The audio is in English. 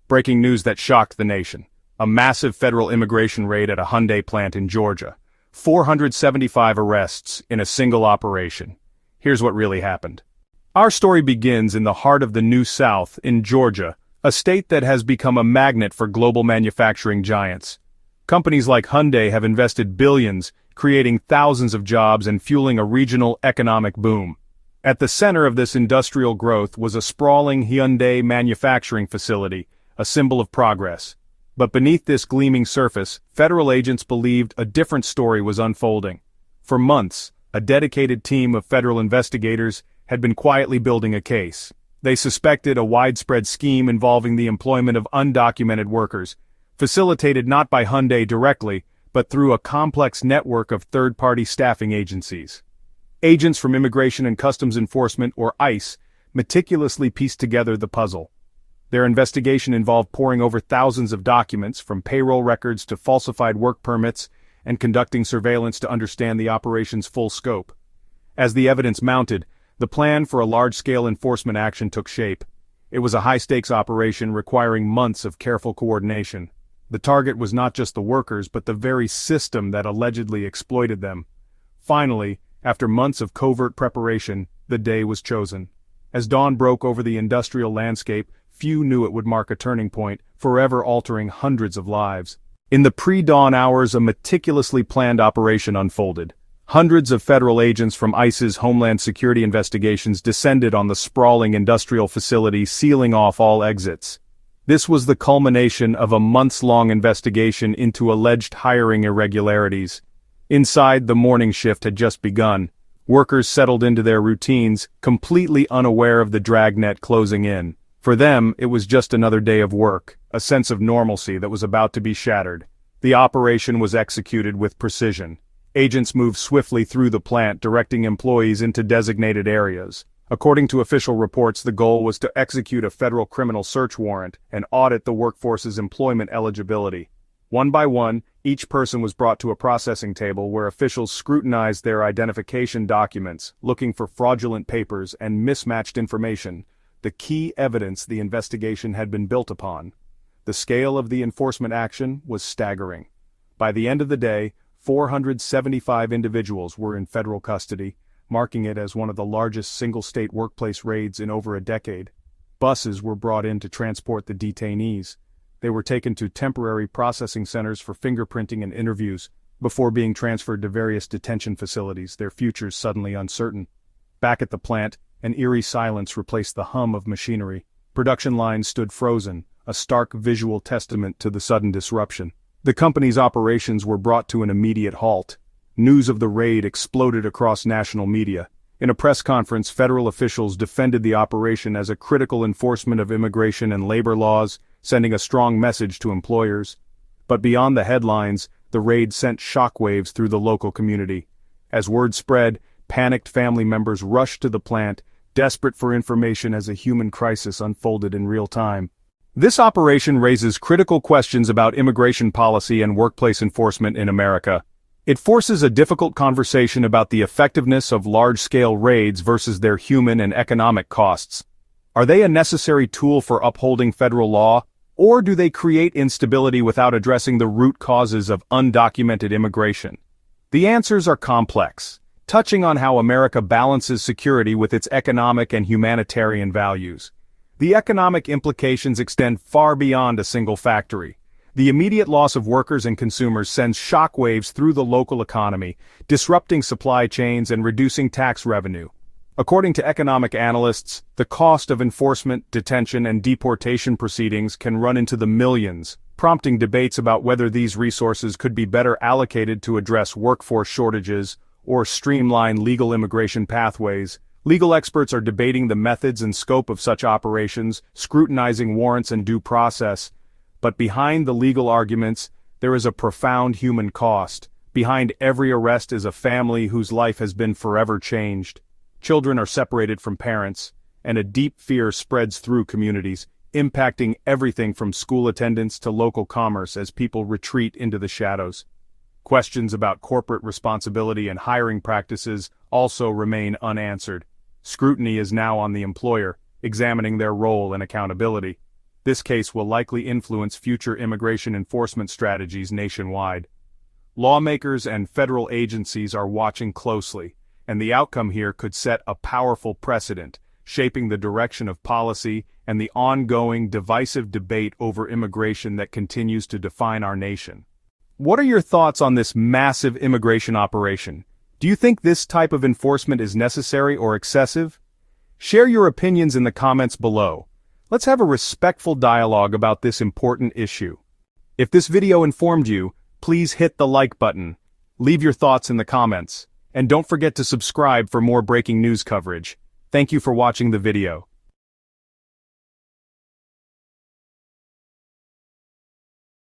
Breaking news that shocked the nation. A massive federal immigration raid at a Hyundai plant in Georgia. 475 arrests in a single operation. Here's what really happened. Our story begins in the heart of the New South in Georgia, a state that has become a magnet for global manufacturing giants. Companies like Hyundai have invested billions, creating thousands of jobs and fueling a regional economic boom. At the center of this industrial growth was a sprawling Hyundai manufacturing facility, a symbol of progress. But beneath this gleaming surface, federal agents believed a different story was unfolding. For months, a dedicated team of federal investigators had been quietly building a case. They suspected a widespread scheme involving the employment of undocumented workers, facilitated not by Hyundai directly, but through a complex network of third-party staffing agencies. Agents from Immigration and Customs Enforcement, or ICE, meticulously pieced together the puzzle. Their investigation involved poring over thousands of documents, from payroll records to falsified work permits, and conducting surveillance to understand the operation's full scope. As the evidence mounted, the plan for a large-scale enforcement action took shape. It was a high-stakes operation requiring months of careful coordination. The target was not just the workers, but the very system that allegedly exploited them. Finally, after months of covert preparation, the day was chosen. As dawn broke over the industrial landscape, few knew it would mark a turning point, forever altering hundreds of lives. In the pre-dawn hours, a meticulously planned operation unfolded. Hundreds of federal agents from ICE's Homeland Security Investigations descended on the sprawling industrial facility, sealing off all exits. This was the culmination of a months-long investigation into alleged hiring irregularities. Inside, the morning shift had just begun. Workers settled into their routines, completely unaware of the dragnet closing in. For them, it was just another day of work, a sense of normalcy that was about to be shattered. The operation was executed with precision. Agents moved swiftly through the plant, directing employees into designated areas. According to official reports, the goal was to execute a federal criminal search warrant and audit the workforce's employment eligibility. One by one, each person was brought to a processing table where officials scrutinized their identification documents, looking for fraudulent papers and mismatched information, the key evidence the investigation had been built upon. The scale of the enforcement action was staggering. By the end of the day, 475 individuals were in federal custody, marking it as one of the largest single-state workplace raids in over a decade. Buses were brought in to transport the detainees. They were taken to temporary processing centers for fingerprinting and interviews, before being transferred to various detention facilities, their futures suddenly uncertain. Back at the plant, an eerie silence replaced the hum of machinery. Production lines stood frozen, a stark visual testament to the sudden disruption. The company's operations were brought to an immediate halt. News of the raid exploded across national media. In a press conference, federal officials defended the operation as a critical enforcement of immigration and labor laws, sending a strong message to employers. But beyond the headlines, the raid sent shockwaves through the local community. As word spread, panicked family members rushed to the plant, desperate for information as a human crisis unfolded in real time. This operation raises critical questions about immigration policy and workplace enforcement in America. It forces a difficult conversation about the effectiveness of large-scale raids versus their human and economic costs. Are they a necessary tool for upholding federal law, or do they create instability without addressing the root causes of undocumented immigration? The answers are complex, touching on how America balances security with its economic and humanitarian values. The economic implications extend far beyond a single factory. The immediate loss of workers and consumers sends shockwaves through the local economy, disrupting supply chains and reducing tax revenue. According to economic analysts, the cost of enforcement, detention, and deportation proceedings can run into the millions, prompting debates about whether these resources could be better allocated to address workforce shortages or streamline legal immigration pathways. Legal experts are debating the methods and scope of such operations, scrutinizing warrants and due process. But behind the legal arguments, there is a profound human cost. Behind every arrest is a family whose life has been forever changed. Children are separated from parents, and a deep fear spreads through communities, impacting everything from school attendance to local commerce as people retreat into the shadows. Questions about corporate responsibility and hiring practices also remain unanswered. Scrutiny is now on the employer, examining their role and accountability. This case will likely influence future immigration enforcement strategies nationwide. Lawmakers and federal agencies are watching closely, and the outcome here could set a powerful precedent, shaping the direction of policy and the ongoing divisive debate over immigration that continues to define our nation. What are your thoughts on this massive immigration operation? Do you think this type of enforcement is necessary or excessive? Share your opinions in the comments below. Let's have a respectful dialogue about this important issue. If this video informed you, please hit the like button, leave your thoughts in the comments, and don't forget to subscribe for more breaking news coverage. Thank you for watching the video.